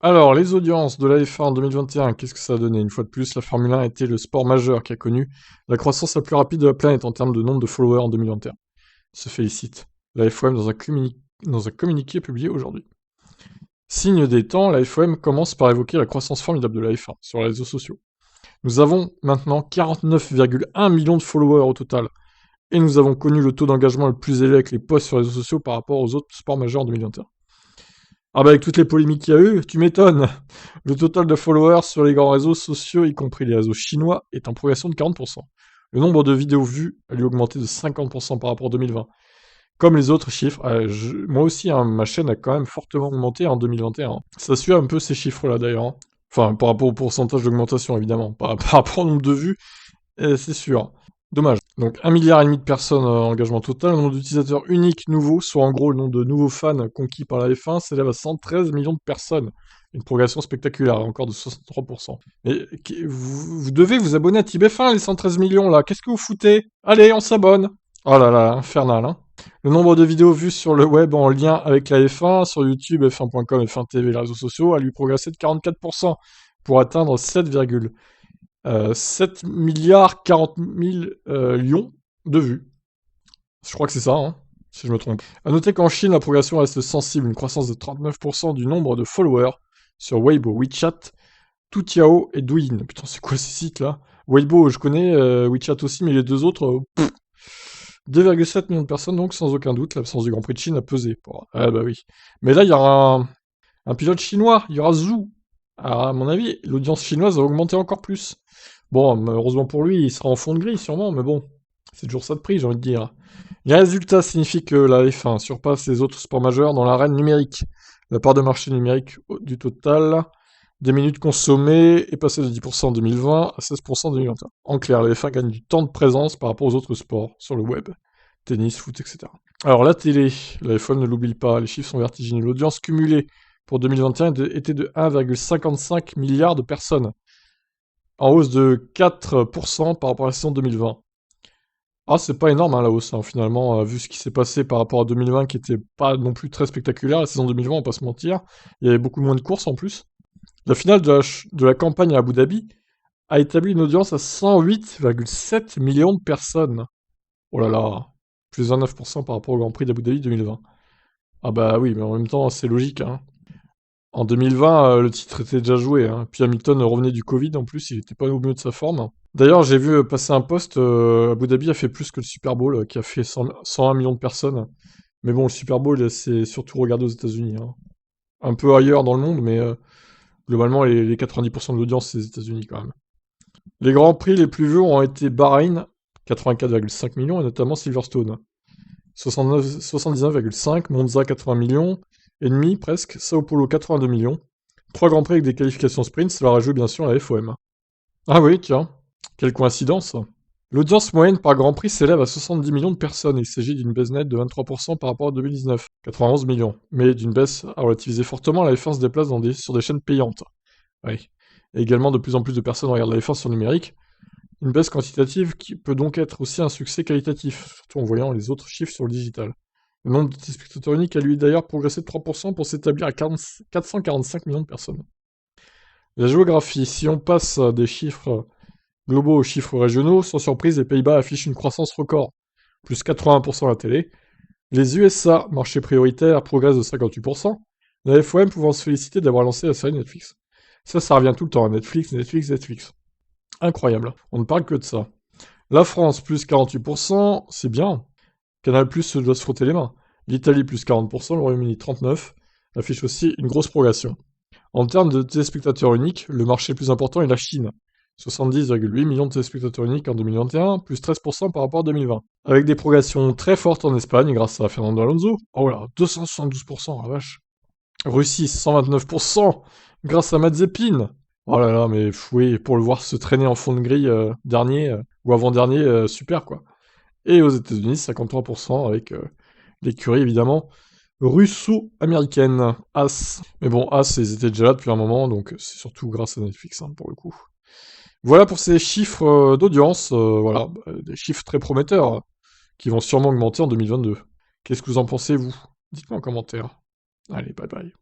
Alors, les audiences de la F1 en 2021, qu'est-ce que ça a donné? Une fois de plus, la Formule 1 a été le sport majeur qui a connu la croissance la plus rapide de la planète en termes de nombre de followers en 2021. Se félicite la FOM dans un communiqué publié aujourd'hui. Signe des temps, la FOM commence par évoquer la croissance formidable de la F1 sur les réseaux sociaux. Nous avons maintenant 49,1 millions de followers au total, et nous avons connu le taux d'engagement le plus élevé avec les posts sur les réseaux sociaux par rapport aux autres sports majeurs en 2021. Ah bah avec toutes les polémiques qu'il y a eu, tu m'étonnes. Le total de followers sur les grands réseaux sociaux, y compris les réseaux chinois, est en progression de 40%. Le nombre de vidéos vues a lui augmenté de 50% par rapport à 2020. Comme les autres chiffres, moi aussi, hein, ma chaîne a quand même fortement augmenté en 2021. Ça suit un peu ces chiffres-là d'ailleurs, hein. Enfin, par rapport au pourcentage d'augmentation évidemment, par rapport au nombre de vues, c'est sûr. Dommage. Donc 1,5 milliard de personnes en engagement total, le nombre d'utilisateurs uniques nouveaux, soit en gros le nombre de nouveaux fans conquis par la F1, s'élève à 113 millions de personnes. Une progression spectaculaire, encore de 63%. Mais vous devez vous abonner à TibF1, les 113 millions là, qu'est-ce que vous foutez? Allez, on s'abonne. Oh là là, infernal, hein. Le nombre de vidéos vues sur le web en lien avec la F1, sur YouTube, F1.com, F1 TV, les réseaux sociaux, a lui progressé de 44% pour atteindre 7 milliards 40 000 lions de vues. Je crois que c'est ça, hein, si je me trompe. A noter qu'en Chine, la progression reste sensible, une croissance de 39% du nombre de followers sur Weibo, WeChat, Toutiao et Douyin. Putain, c'est quoi ces sites-là? Weibo, je connais, WeChat aussi, mais les deux autres, 2,7 millions de personnes, donc sans aucun doute, l'absence du Grand Prix de Chine a pesé. Ah bah oui. Mais là, il y aura un pilote chinois, il y aura Zhou. Alors, à mon avis, l'audience chinoise va augmenter encore plus. Bon, malheureusement pour lui, il sera en fond de grille sûrement, mais bon, c'est toujours ça de prix, j'ai envie de dire. Les résultats signifient que la F1 surpasse les autres sports majeurs dans l'arène numérique. La part de marché numérique du total des minutes consommées est passée de 10% en 2020 à 16% en 2021. En clair, la F1 gagne du temps de présence par rapport aux autres sports sur le web, tennis, foot, etc. Alors la télé, la F1 ne l'oublie pas, les chiffres sont vertigineux. L'audience cumulée pour 2021 était de 1,55 milliard de personnes, en hausse de 4% par rapport à la saison 2020. Ah, c'est pas énorme hein, la hausse, hein, finalement, vu ce qui s'est passé par rapport à 2020, qui était pas non plus très spectaculaire. La saison 2020, on va pas se mentir, il y avait beaucoup moins de courses en plus. La finale de la campagne à Abu Dhabi a établi une audience à 108,7 millions de personnes. Oh là là, plus 29% par rapport au Grand Prix d'Abu Dhabi 2020. Ah bah oui, mais en même temps, c'est logique, hein. En 2020, le titre était déjà joué, hein. Puis Hamilton revenait du Covid en plus, il était pas au mieux de sa forme. D'ailleurs, j'ai vu passer un post, Abu Dhabi a fait plus que le Super Bowl, qui a fait 101 millions de personnes. Mais bon, le Super Bowl, c'est surtout regardé aux États-Unis, hein. Un peu ailleurs dans le monde, mais globalement, les 90% de l'audience, c'est les États-Unis quand même. Les grands prix les plus vus ont été Bahreïn, 84,5 millions, et notamment Silverstone, 79,5, Monza 80 millions, et demi presque, Sao Paulo 82 millions. 3 grands prix avec des qualifications sprint, ça leur a joué bien sûr la FOM. Ah oui, tiens, quelle coïncidence. L'audience moyenne par Grand Prix s'élève à 70 millions de personnes. Il s'agit d'une baisse nette de 23% par rapport à 2019, 91 millions. Mais d'une baisse à relativiser fortement, la F1 se déplace sur des chaînes payantes. Oui. Et également, de plus en plus de personnes regardent la F1 sur numérique. Une baisse quantitative qui peut donc être aussi un succès qualitatif, surtout en voyant les autres chiffres sur le digital. Le nombre de téléspectateurs uniques a lui d'ailleurs progressé de 3% pour s'établir à 445 millions de personnes. La géographie, si on passe des chiffres globaux aux chiffres régionaux, sans surprise, les Pays-Bas affichent une croissance record, plus 80% à la télé. Les USA, marché prioritaire, progressent de 58%. La FOM pouvant se féliciter d'avoir lancé la série Netflix. Ça revient tout le temps, Netflix, Netflix, Netflix. Incroyable, on ne parle que de ça. La France, plus 48%, c'est bien. Canal+, doit se frotter les mains. L'Italie, plus 40%, le Royaume-Uni, 39%, affiche aussi une grosse progression. En termes de téléspectateurs uniques, le marché le plus important est la Chine. 70,8 millions de téléspectateurs uniques en 2021, plus 13% par rapport à 2020. Avec des progressions très fortes en Espagne grâce à Fernando Alonso. Oh là, 272%, la vache. Russie, 129%, grâce à Mazepin. Oh là là, mais oui, pour le voir se traîner en fond de grille dernier, ou avant-dernier, super quoi. Et aux États-Unis, 53% avec l'écurie évidemment russo-américaine, As. Mais bon, As, ils étaient déjà là depuis un moment, donc c'est surtout grâce à Netflix, hein, pour le coup. Voilà pour ces chiffres d'audience, voilà, des chiffres très prometteurs, qui vont sûrement augmenter en 2022. Qu'est-ce que vous en pensez, vous? Dites-moi en commentaire. Allez, bye bye.